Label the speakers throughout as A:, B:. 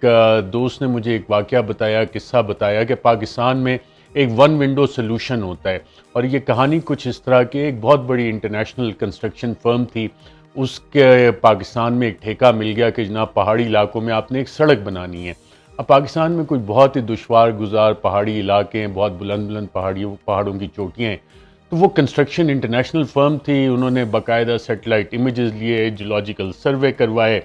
A: ایک دوست نے مجھے ایک واقعہ بتایا، قصہ بتایا کہ پاکستان میں ایک ون ونڈو سلوشن ہوتا ہے، اور یہ کہانی کچھ اس طرح کہ ایک بہت بڑی انٹرنیشنل کنسٹرکشن فرم تھی، اس کے پاکستان میں ایک ٹھیکہ مل گیا کہ جناب پہاڑی علاقوں میں آپ نے ایک سڑک بنانی ہے۔ اب پاکستان میں کوئی بہت ہی دشوار گزار پہاڑی علاقے ہیں، بہت بلند بلند پہاڑوں کی چوٹیاں ہیں، تو وہ کنسٹرکشن انٹرنیشنل فرم تھی، انہوں نے باقاعدہ سیٹلائٹ امیجز لیے، جیولوجیکل سروے کروائے،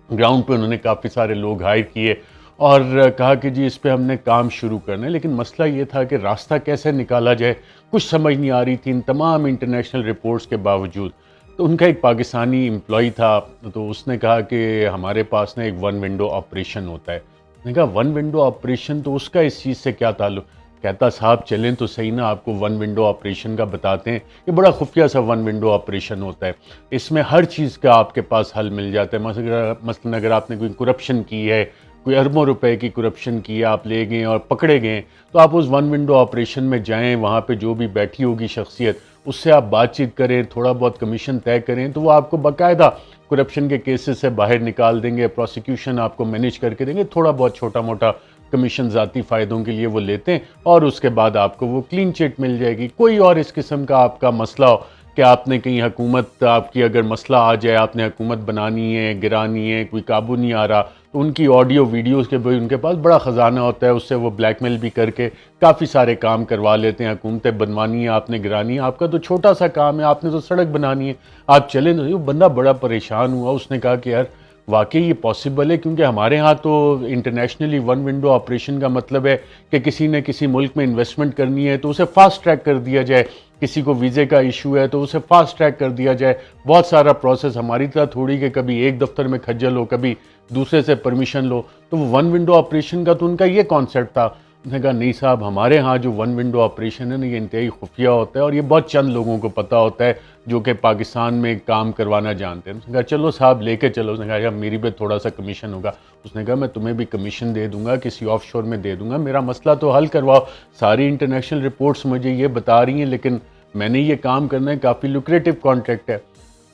A: گراؤنڈ پہ انہوں نے کافی سارے لوگ ہائر کیے اور کہا کہ جی اس پہ ہم نے کام شروع کرنا ہے، لیکن مسئلہ یہ تھا کہ راستہ کیسے نکالا جائے، کچھ سمجھ نہیں آ رہی تھی ان تمام انٹرنیشنل رپورٹس کے باوجود۔ تو ان کا ایک پاکستانی امپلائی تھا، تو اس نے کہا کہ ہمارے پاس نا ایک ون ونڈو آپریشن ہوتا ہے۔ میں نے کہا ون ونڈو آپریشن، تو اس کا اس چیز سے کیا تعلق؟ کہتا صاحب چلیں تو صحیح نا، آپ کو ون ونڈو آپریشن کا بتاتے ہیں۔ یہ بڑا خفیہ سا ون ونڈو آپریشن ہوتا ہے، اس میں ہر چیز کا آپ کے پاس حل مل جاتا ہے۔ مثلا اگر آپ نے کوئی کرپشن کی ہے، کوئی اربوں روپے کی کرپشن کی ہے، آپ لے گئے اور پکڑے گئے، تو آپ اس ون ونڈو آپریشن میں جائیں، وہاں پہ جو بھی بیٹھی ہوگی شخصیت اس سے آپ بات چیت کریں، تھوڑا بہت کمیشن طے کریں، تو وہ آپ کو باقاعدہ کرپشن کے کیسز سے باہر نکال دیں گے، پروسیکیوشن آپ کو مینیج کر کے دیں گے، تھوڑا بہت چھوٹا موٹا کمیشن ذاتی فائدوں کے لیے وہ لیتے ہیں، اور اس کے بعد آپ کو وہ کلین چٹ مل جائے گی۔ کوئی اور اس قسم کا آپ کا مسئلہ ہو کہ آپ نے کہیں حکومت، آپ کی اگر مسئلہ آ جائے، آپ نے حکومت بنانی ہے، گرانی ہے، کوئی قابو نہیں آ رہا، تو ان کی آڈیو ویڈیوز کے بھی ان کے پاس بڑا خزانہ ہوتا ہے، اس سے وہ بلیک میل بھی کر کے کافی سارے کام کروا لیتے ہیں۔ حکومتیں بنوانی ہے، آپ نے گرانی ہے، آپ کا تو چھوٹا سا کام ہے، آپ نے تو سڑک بنانی ہے، آپ چلیں تو۔ بندہ بڑا پریشان ہوا، اس نے کہا کہ یار واقعی یہ پاسبل ہے، کیونکہ ہمارے ہاں تو انٹرنیشنلی ون ونڈو آپریشن کا مطلب ہے کہ کسی نے کسی ملک میں انویسٹمنٹ کرنی ہے تو اسے فاسٹ ٹریک کر دیا جائے، کسی کو ویزے کا ایشو ہے تو اسے فاسٹ ٹریک کر دیا جائے، بہت سارا پروسیس۔ ہماری طرح تھوڑی کہ کبھی ایک دفتر میں کھجل ہو، کبھی دوسرے سے پرمیشن لو۔ تو وہ ون ونڈو آپریشن کا تو ان کا یہ کانسیپٹ تھا۔ اس نے کہا نہیں صاحب، ہمارے ہاں جو ون ونڈو آپریشن ہے نا، یہ انتہائی خفیہ ہوتا ہے، اور یہ بہت چند لوگوں کو پتہ ہوتا ہے جو کہ پاکستان میں کام کروانا جانتے ہیں۔ اس نے کہا چلو صاحب لے کے چلو۔ اس نے کہا یار میری بھی تھوڑا سا کمیشن ہوگا۔ اس نے کہا میں تمہیں بھی کمیشن دے دوں گا، کسی آف شور میں دے دوں گا، میرا مسئلہ تو حل کرواؤ۔ ساری انٹرنیشنل رپورٹس مجھے یہ بتا رہی ہیں، لیکن میں نے یہ کام کرنا ہے، کافی لوکریٹو کانٹریکٹ ہے۔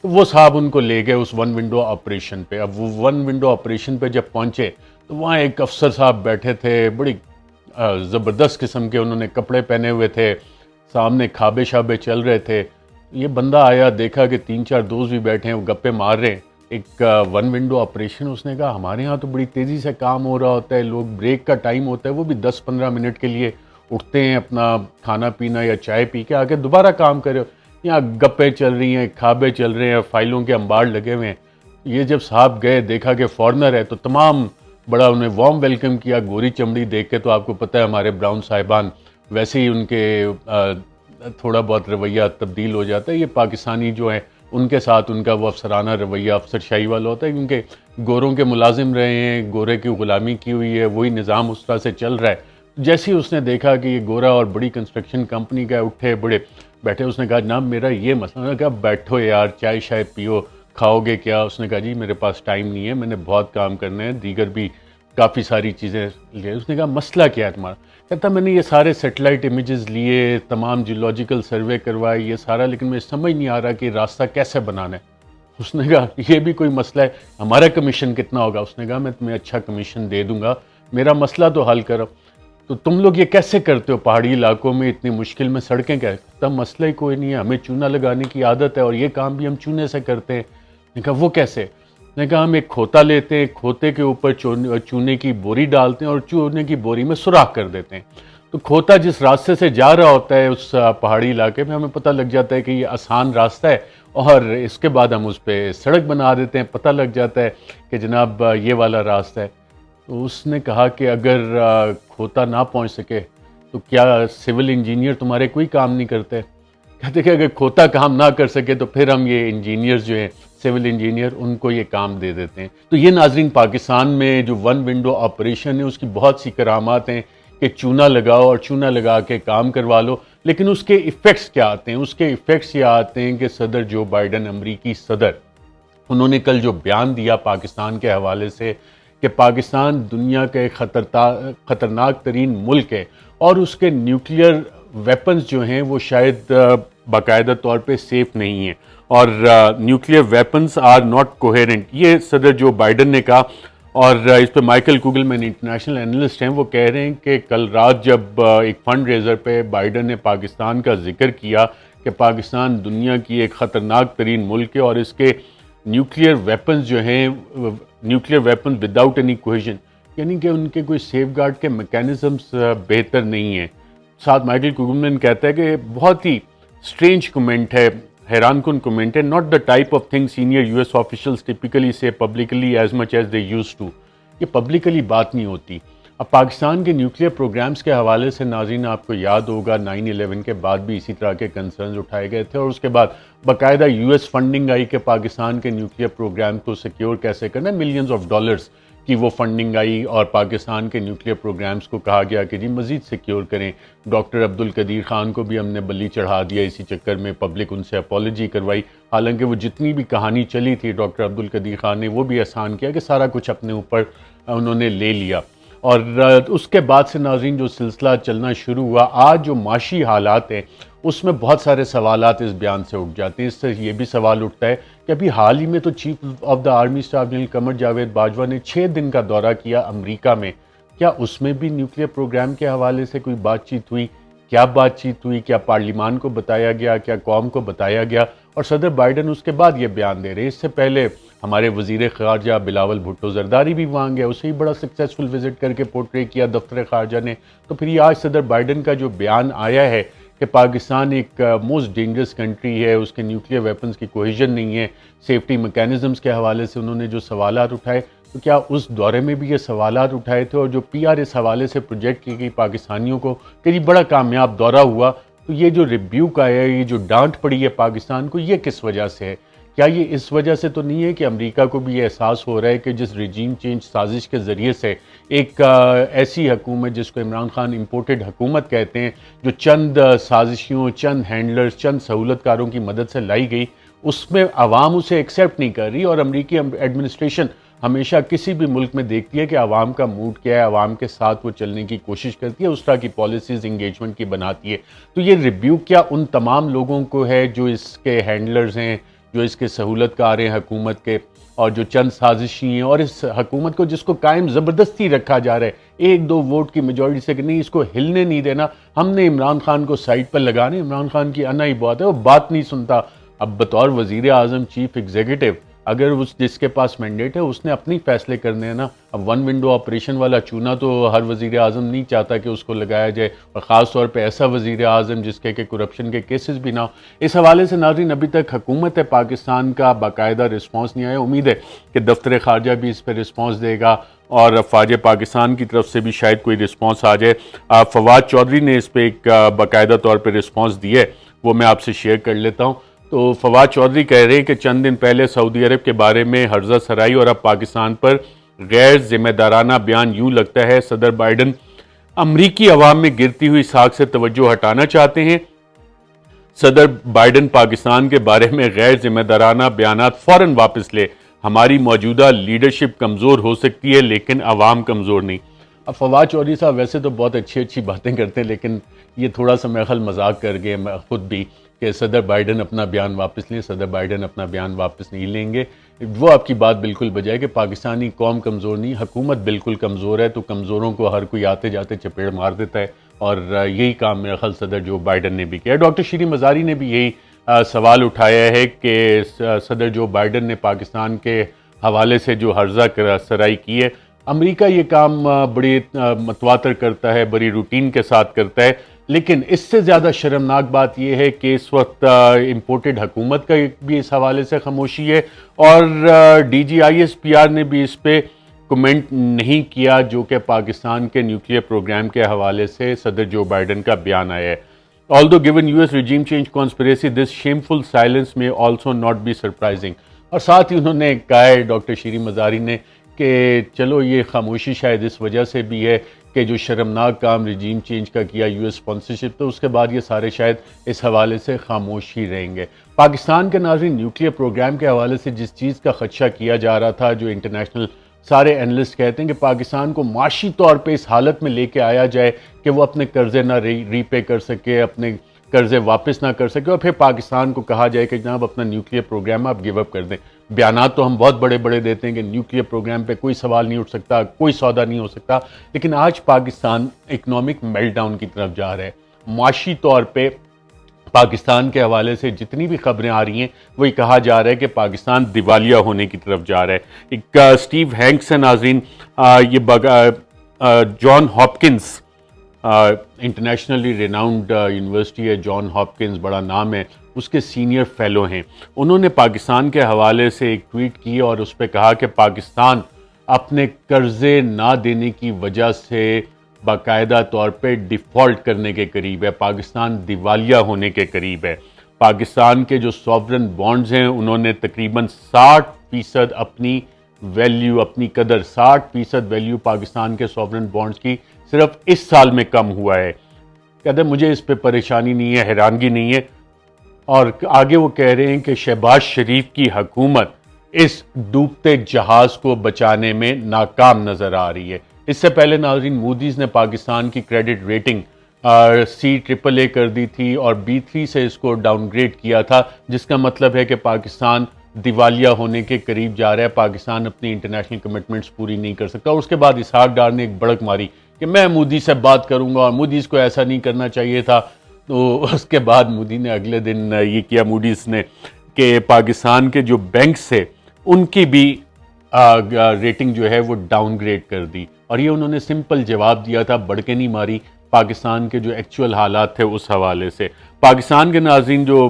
A: تو وہ صاحب ان کو لے گئے اس ون ونڈو آپریشن پہ۔ اب وہ ون ونڈو آپریشن پہ جب پہنچے تو وہاں ایک افسر صاحب بیٹھے تھے، بڑی زبردست قسم کے انہوں نے کپڑے پہنے ہوئے تھے، سامنے کھابے شابے چل رہے تھے۔ یہ بندہ آیا، دیکھا کہ 3-4 دوست بھی بیٹھے ہیں، وہ گپے مار رہے ہیں، ایک ون ونڈو آپریشن۔ اس نے کہا ہمارے ہاں تو بڑی تیزی سے کام ہو رہا ہوتا ہے، لوگ بریک کا ٹائم ہوتا ہے وہ بھی 10-15 منٹ کے لیے اٹھتے ہیں، اپنا کھانا پینا یا چائے پی کے آ کے دوبارہ کام کرے۔ یہاں گپے چل رہی ہیں، کھابے چل رہے ہیں، فائلوں کے انبار لگے ہوئے ہیں۔ یہ جب صاحب گئے، دیکھا کہ فارنر ہے، تو تمام بڑا انہیں وارم ویلکم کیا، گوری چمڑی دیکھ کے تو آپ کو پتہ ہے ہمارے براؤن صاحبان ویسے ہی ان کے تھوڑا بہت رویہ تبدیل ہو جاتا ہے۔ یہ پاکستانی جو ہیں ان کے ساتھ ان کا وہ افسرانہ رویہ افسر شاہی والا ہوتا ہے، کیونکہ گوروں کے ملازم رہے ہیں، گورے کی غلامی کی ہوئی ہے، وہی نظام اس طرح سے چل رہا ہے۔ جیسے ہی اس نے دیکھا کہ یہ گورا اور بڑی کنسٹرکشن کمپنی کا اٹھے بڑے بیٹھے، اس نے کہا جناب میرا یہ مسئلہ۔ نے کہا بیٹھو یار، چائے شائے پیو، کھاؤ گے کیا؟ اس نے کہا جی میرے پاس ٹائم نہیں ہے، میں نے بہت کام کرنے ہیں، دیگر بھی کافی ساری چیزیں لیے۔ اس نے کہا مسئلہ کیا ہے تمہارا؟ کہتا میں نے یہ سارے سیٹلائٹ امیجز لیے، تمام جیولوجیکل سروے کروائے، یہ سارا، لیکن مجھے سمجھ نہیں آ رہا کہ راستہ کیسے بنانا ہے۔ اس نے کہا یہ بھی کوئی مسئلہ ہے، ہمارا کمیشن کتنا ہوگا؟ اس نے کہا میں تمہیں اچھا کمیشن دے دوں گا، میرا مسئلہ تو حل کرو۔ تو تم لوگ یہ کیسے کرتے ہو پہاڑی علاقوں میں اتنی مشکل میں سڑکیں؟ کہتا مسئلہ ہی کوئی نہیں ہے، ہمیں چونا لگانے کی عادت ہے اور یہ کام بھی ہم چونے سے کرتے ہیں۔ نے کہا وہ کیسے؟ نے کہا ہم ایک کھوتا لیتے ہیں، کھوتے کے اوپر چونے کی بوری ڈالتے ہیں اور چونے کی بوری میں سوراخ کر دیتے ہیں، تو کھوتا جس راستے سے جا رہا ہوتا ہے اس پہاڑی علاقے میں، ہمیں پتہ لگ جاتا ہے کہ یہ آسان راستہ ہے، اور اس کے بعد ہم اس پہ سڑک بنا دیتے ہیں، پتہ لگ جاتا ہے کہ جناب یہ والا راستہ ہے۔ تو اس نے کہا کہ اگر کھوتا نہ پہنچ سکے تو کیا سول انجینئر تمہارے کوئی کام نہیں کرتے؟ کہتے کہ اگر کھوتا کام نہ کر سکے تو پھر ہم یہ انجینئرز جو ہیں سول انجینئر ان کو یہ کام دے دیتے ہیں۔ تو یہ ناظرین پاکستان میں جو ون ونڈو آپریشن ہے اس کی بہت سی کرامات ہیں کہ چونا لگاؤ اور چونا لگا کے کام کروا لو، لیکن اس کے ایفیکٹس کیا آتے ہیں؟ اس کے ایفیکٹس یہ آتے ہیں کہ صدر جو بائیڈن، امریکی صدر، انہوں نے کل جو بیان دیا پاکستان کے حوالے سے کہ پاکستان دنیا کا ایک خطرناک ترین ملک ہے اور اس کے نیوکلیئر ویپنز جو ہیں وہ شاید باقاعدہ طور پہ سیف نہیں ہیں، اور nuclear weapons are not coherent, یہ صدر جو بائیڈن نے کہا۔ اور اس پہ مائیکل کوگلمین انٹرنیشنل اینالسٹ ہیں، وہ کہہ رہے ہیں کہ کل رات جب ایک فنڈ ریزر پہ بائیڈن نے پاکستان کا ذکر کیا کہ پاکستان دنیا کی ایک خطرناک ترین ملک ہے اور اس کے نیوکلیئر ویپنز جو ہیں، nuclear weapons without any cohesion, یعنی کہ ان کے کوئی سیف گارڈ کے میکینزمز بہتر نہیں ہیں. ساتھ مائیکل کوگلمین کہتا ہے کہ بہت ہی اسٹرینج کمنٹ ہے، حیران کن کمنٹ ہے. Not the type of thing senior U S officials typically say publicly as much as they use to. یہ پبلکلی بات نہیں ہوتی. اب پاکستان کے نیوکلیئر پروگرامز کے حوالے سے ناظرین آپ کو یاد ہوگا 9/11 کے بعد بھی اسی طرح کے کنسرنز اٹھائے گئے تھے، اور اس کے بعد باقاعدہ یو ایس فنڈنگ آئی کہ پاکستان کے نیوکلیئر پروگرام کو سیکیور کیسے کرنا ہے. ملینز آف ڈالرز کی وہ فنڈنگ آئی اور پاکستان کے نیوکلیئر پروگرامز کو کہا گیا کہ جی مزید سیکیور کریں. ڈاکٹر عبدالقدیر خان کو بھی ہم نے بلی چڑھا دیا اسی چکر میں، پبلک ان سے اپالوجی کروائی، حالانکہ وہ جتنی بھی کہانی چلی تھی ڈاکٹر عبدالقدیر خان نے وہ بھی احسان کیا کہ سارا کچھ اپنے اوپر انہوں نے لے لیا. اور اس کے بعد سے ناظرین جو سلسلہ چلنا شروع ہوا، آج جو معاشی حالات ہیں اس میں بہت سارے سوالات اس بیان سے اٹھ جاتے ہیں. اس سے یہ بھی سوال اٹھتا ہے کہ ابھی حال ہی میں تو chief of the army staff general Qamar Javed Bajwa نے 6 دن کا دورہ کیا امریکہ میں. کیا اس میں بھی نیوکلیئر پروگرام کے حوالے سے کوئی بات چیت ہوئی؟ کیا بات چیت ہوئی؟ کیا پارلیمان کو بتایا گیا؟ کیا قوم کو بتایا گیا؟ اور صدر بائیڈن اس کے بعد یہ بیان دے رہے ہیں. اس سے پہلے ہمارے وزیر خارجہ بلاول بھٹو زرداری بھی وہاں گیا، اسے ہی بڑا سکسیسفل وزٹ کر کے پورٹری کیا دفتر خارجہ نے. تو پھر یہ آج صدر بائیڈن کا جو بیان آیا ہے کہ پاکستان ایک موسٹ ڈینجرس کنٹری ہے، اس کے نیوکلیئر ویپنز کی کوہیژن نہیں ہے، سیفٹی میکینزمز کے حوالے سے انہوں نے جو سوالات اٹھائے، تو کیا اس دورے میں بھی یہ سوالات اٹھائے تھے؟ اور جو پی آر اس حوالے سے پروجیکٹ کی گئی پاکستانیوں کو کہ یہ بڑا کامیاب دورہ ہوا، تو یہ جو ریبیوک آیا ہے، یہ جو ڈانٹ پڑی ہے پاکستان کو، یہ کس وجہ سے ہے؟ کیا یہ اس وجہ سے تو نہیں ہے کہ امریکہ کو بھی یہ احساس ہو رہا ہے کہ جس ریجیم چینج سازش کے ذریعے سے ایک ایسی حکومت جس کو عمران خان امپورٹڈ حکومت کہتے ہیں، جو چند سازشیوں، چند ہینڈلرز، چند سہولت کاروں کی مدد سے لائی گئی، اس میں عوام اسے ایکسیپٹ نہیں کر رہی. اور امریکی ایڈمنسٹریشن ہمیشہ کسی بھی ملک میں دیکھتی ہے کہ عوام کا موڈ کیا ہے، عوام کے ساتھ وہ چلنے کی کوشش کرتی ہے، اس طرح کی پالیسیز انگیجمنٹ کی بناتی ہے. تو یہ ریبیوک کیا ان تمام لوگوں کو ہے جو اس کے ہینڈلرز ہیں، جو اس کے سہولت کار ہیں حکومت کے، اور جو چند سازشی ہیں، اور اس حکومت کو جس کو قائم زبردستی رکھا جا رہا ہے 1-2 ووٹ کی میجورٹی سے کہ نہیں اس کو ہلنے نہیں دینا، ہم نے عمران خان کو سائڈ پر لگانے. عمران خان کی انا ہی بات ہے، وہ بات نہیں سنتا. اب بطور وزیر اعظم، چیف ایگزیکٹو، اگر جس کے پاس مینڈیٹ ہے اس نے اپنی فیصلے کرنے ہیں نا. اب ون ونڈو آپریشن والا چونا تو ہر وزیر اعظم نہیں چاہتا کہ اس کو لگایا جائے، اور خاص طور پہ ایسا وزیر اعظم جس کے کہ کرپشن کے کیسز بھی نہ ہو. اس حوالے سے ناظرین ابھی تک حکومت پاکستان کا باقاعدہ رسپانس نہیں آیا. امید ہے کہ دفتر خارجہ بھی اس پہ رسپانس دے گا اور فوج پاکستان کی طرف سے بھی شاید کوئی رسپانس آ جائے. فواد چودھری نے اس پہ ایک باقاعدہ طور پہ رسپانس دی ہے، وہ میں آپ سے شیئر کر لیتا ہوں. تو فواد چودھری کہہ رہے ہیں کہ چند دن پہلے سعودی عرب کے بارے میں ہرزہ سرائی اور اب پاکستان پر غیر ذمہ دارانہ بیان. یوں لگتا ہے صدر بائیڈن امریکی عوام میں گرتی ہوئی ساکھ سے توجہ ہٹانا چاہتے ہیں. صدر بائیڈن پاکستان کے بارے میں غیر ذمہ دارانہ بیانات فوراً واپس لے، ہماری موجودہ لیڈرشپ کمزور ہو سکتی ہے لیکن عوام کمزور نہیں. اب فواد چودھری صاحب ویسے تو بہت اچھی باتیں کرتے ہیں، لیکن یہ تھوڑا سا میرے خیال مذاق کر گئے خود بھی کہ صدر بائیڈن اپنا بیان واپس لیں. صدر بائیڈن اپنا بیان واپس نہیں لیں گے. وہ آپ کی بات بالکل بجائے کہ پاکستانی قوم کمزور نہیں، حکومت بالکل کمزور ہے، تو کمزوروں کو ہر کوئی آتے جاتے چپیڑ مار دیتا ہے، اور یہی کام میرا خیال صدر جو بائیڈن نے بھی کیا. ڈاکٹر شیریں مزاری نے بھی یہی سوال اٹھایا ہے کہ صدر جو بائیڈن نے پاکستان کے حوالے سے جو ہرزہ سرائی کی ہے، امریکہ یہ کام بڑی متواتر کرتا ہے، بڑی روٹین کے ساتھ کرتا ہے. لیکن اس سے زیادہ شرمناک بات یہ ہے کہ اس وقت امپورٹڈ حکومت کا بھی اس حوالے سے خاموشی ہے، اور D G I S P R نے بھی اس پہ کمنٹ نہیں کیا جو کہ پاکستان کے نیوکلیئر پروگرام کے حوالے سے صدر جو بائیڈن کا بیان آیا ہے. Although given US regime change conspiracy, this shameful silence may also not be surprising. اور ساتھ ہی انہوں نے کہا ہے ڈاکٹر شیریں مزاری نے کہ چلو یہ خاموشی شاید اس وجہ سے بھی ہے کہ جو شرمناک کام رجیم چینج کا کیا یو ایس اسپانسرشپ، تو اس کے بعد یہ سارے شاید اس حوالے سے خاموش ہی رہیں گے. پاکستان کے ناظرین نیوکلیئر پروگرام کے حوالے سے جس چیز کا خدشہ کیا جا رہا تھا، جو انٹرنیشنل سارے اینالسٹ کہتے ہیں کہ پاکستان کو معاشی طور پہ اس حالت میں لے کے آیا جائے کہ وہ اپنے قرضے نہ ری پے کر سکے، اپنے قرضے واپس نہ کر سکے، اور پھر پاکستان کو کہا جائے کہ جناب اپنا نیوکلیئر پروگرام آپ گیو اپ کر دیں. بیانات تو ہم بہت بڑے بڑے دیتے ہیں کہ نیوکلیئر پروگرام پہ کوئی سوال نہیں اٹھ سکتا، کوئی سودا نہیں ہو سکتا، لیکن آج پاکستان اکنامک میلٹ ڈاؤن کی طرف جا رہا ہے۔ معاشی طور پہ پاکستان کے حوالے سے جتنی بھی خبریں آ رہی ہیں وہی کہا جا رہا ہے کہ پاکستان دیوالیہ ہونے کی طرف جا رہا ہے۔ ایک اسٹیو ہینکس ہے ناظرین، یہ جان ہاپکنس انٹرنیشنلی ریناؤنڈ یونیورسٹی ہے، جان ہاپکنس بڑا نام ہے، اس کے سینئر فیلو ہیں۔ انہوں نے پاکستان کے حوالے سے ایک ٹویٹ کی اور اس پہ کہا کہ پاکستان اپنے قرضے نہ دینے کی وجہ سے باقاعدہ طور پہ ڈیفالٹ کرنے کے قریب ہے، پاکستان دیوالیہ ہونے کے قریب ہے۔ پاکستان کے جو سوورن بانڈز ہیں انہوں نے تقریباً 60% اپنی ویلیو، اپنی قدر 60% ویلیو پاکستان کے سوورن بانڈز کی صرف اس سال میں کم ہوا ہے۔ کہتے ہیں مجھے اس پہ پریشانی نہیں ہے، حیرانگی نہیں ہے، اور آگے وہ کہہ رہے ہیں کہ شہباز شریف کی حکومت اس ڈوبتے جہاز کو بچانے میں ناکام نظر آ رہی ہے۔ اس سے پہلے ناظرین موڈیز نے پاکستان کی کریڈٹ ریٹنگ CAAA کر دی تھی اور B3 سے اس کو ڈاؤن گریڈ کیا تھا، جس کا مطلب ہے کہ پاکستان دیوالیہ ہونے کے قریب جا رہا ہے، پاکستان اپنی انٹرنیشنل کمٹمنٹس پوری نہیں کر سکتا۔ اور اس کے بعد اسحاق ڈار نے ایک بڑک ماری کہ میں مودی سے بات کروں گا اور مودیز کو ایسا نہیں کرنا چاہیے تھا۔ تو اس کے بعد مودی نے اگلے دن یہ کیا، موڈیز نے، کہ پاکستان کے جو بینکس ہیں ان کی بھی ریٹنگ جو ہے وہ ڈاؤن گریڈ کر دی، اور یہ انہوں نے سمپل جواب دیا تھا، بڑکے نہیں ماری پاکستان کے جو ایکچول حالات تھے اس حوالے سے۔ پاکستان کے ناظرین جو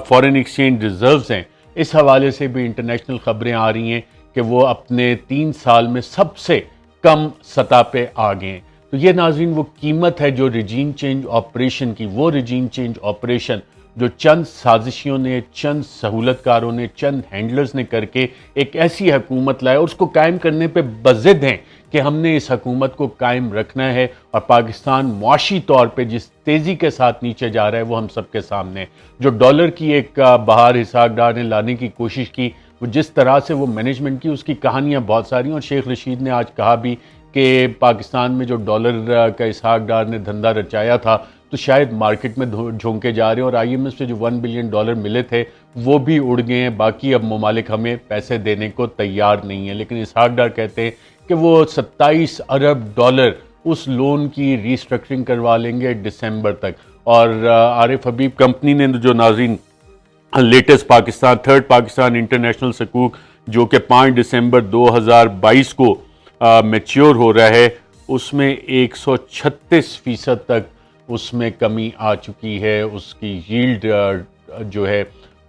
A: فورن ایکسچینج ریزروز ہیں، اس حوالے سے بھی انٹرنیشنل خبریں آ رہی ہیں کہ وہ اپنے 3 سال میں سب سے کم سطح پہ آ گئے ہیں۔ تو یہ ناظرین وہ قیمت ہے جو ریجیم چینج آپریشن کی، وہ ریجیم چینج آپریشن جو چند سازشیوں نے، چند سہولت کاروں نے، چند ہینڈلرز نے کر کے ایک ایسی حکومت لائے اور اس کو قائم کرنے پہ بضد ہیں کہ ہم نے اس حکومت کو قائم رکھنا ہے، اور پاکستان معاشی طور پہ جس تیزی کے ساتھ نیچے جا رہا ہے وہ ہم سب کے سامنے ہے۔ جو ڈالر کی ایک بہار اسحاق ڈار نے لانے کی کوشش کی، وہ جس طرح سے وہ مینجمنٹ کی، اس کی کہانیاں بہت ساری ہیں، اور شیخ رشید نے آج کہا بھی کہ پاکستان میں جو ڈالر کا اسحاق ڈار نے دھندا رچایا تھا تو شاید مارکیٹ میں جھونکے جا رہے ہیں، اور IMF سے جو $1 بلین ملے تھے وہ بھی اڑ گئے ہیں، باقی اب ممالک ہمیں پیسے دینے کو تیار نہیں ہیں۔ لیکن اسحاق ڈار کہتے ہیں کہ وہ $27 ارب اس لون کی ری اسٹرکچرنگ کروا لیں گے دسمبر تک۔ اور عارف حبیب کمپنی نے جو ناظرین latest Pakistan third Pakistan international سکوک جو کہ 5 دسمبر 2022 کو میچیور ہو رہا ہے، اس میں 136% تک اس میں کمی آ چکی ہے، اس کی ییلڈ جو ہے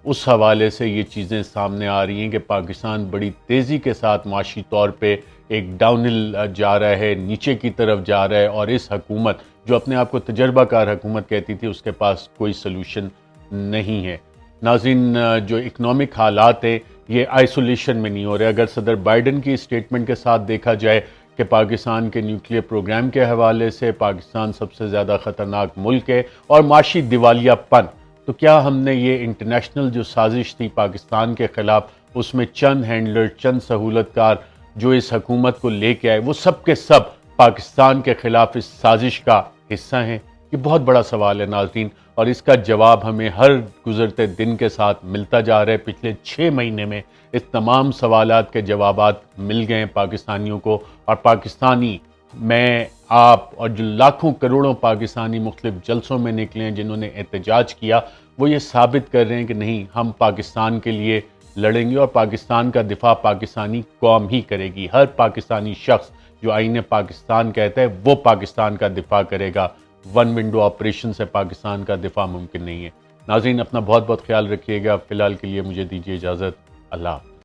A: اس حوالے سے یہ چیزیں سامنے آ رہی ہیں کہ پاکستان بڑی تیزی کے ساتھ معاشی طور پہ ایک ڈاؤن ہل جا رہا ہے، نیچے کی طرف جا رہا ہے، اور اس حکومت جو اپنے آپ کو تجربہ کار حکومت کہتی تھی اس کے پاس کوئی سلوشن نہیں ہے۔ ناظرین جو اکنامک حالات ہیں یہ آئسولیشن میں نہیں ہو رہے۔ اگر صدر بائیڈن کی اسٹیٹمنٹ کے ساتھ دیکھا جائے کہ پاکستان کے نیوکلیئر پروگرام کے حوالے سے پاکستان سب سے زیادہ خطرناک ملک ہے اور معاشی دیوالیہ پن، تو کیا ہم نے یہ انٹرنیشنل جو سازش تھی پاکستان کے خلاف، اس میں چند ہینڈلر، چند سہولت کار جو اس حکومت کو لے کے آئے، وہ سب کے سب پاکستان کے خلاف اس سازش کا حصہ ہیں؟ یہ بہت بڑا سوال ہے ناظرین، اور اس کا جواب ہمیں ہر گزرتے دن کے ساتھ ملتا جا رہا ہے۔ پچھلے 6 مہینے میں اس تمام سوالات کے جوابات مل گئے ہیں پاکستانیوں کو، اور پاکستانی، میں، آپ اور جو لاکھوں کروڑوں پاکستانی مختلف جلسوں میں نکلے ہیں جنہوں نے احتجاج کیا، وہ یہ ثابت کر رہے ہیں کہ نہیں، ہم پاکستان کے لیے لڑیں گے، اور پاکستان کا دفاع پاکستانی قوم ہی کرے گی۔ ہر پاکستانی شخص جو آئین پاکستان کہتا ہے وہ پاکستان کا دفاع کرے گا۔ ون ونڈو آپریشن سے پاکستان کا دفاع ممکن نہیں ہے۔ ناظرین اپنا بہت بہت خیال رکھیے گا۔ فی الحال کے لیے مجھے دیجیے اجازت۔ اللہ حافظ۔